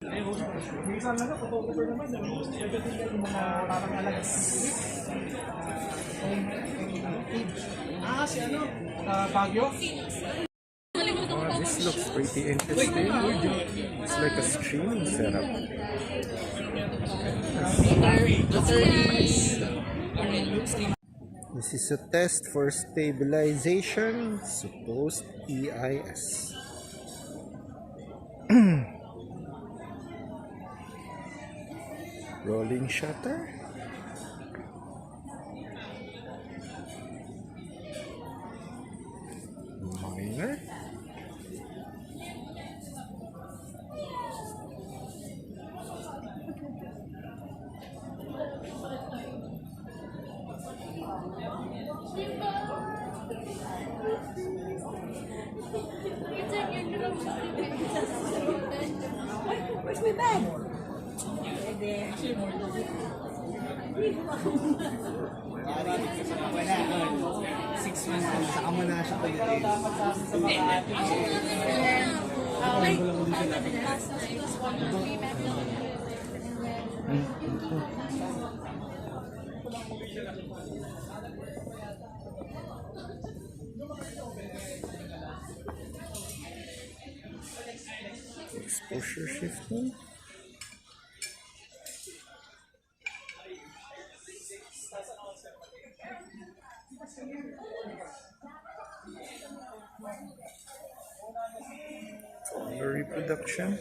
Minsan lang ako, photographer naman. Pwede din yung mga parang alaga. Si ano? Baguio? This looks pretty interesting. It's like a streaming setup. This is a test for stabilization, supposed EIS. Rolling shutter. Minor. Where's my bag? Exposure shifting. Color reproduction.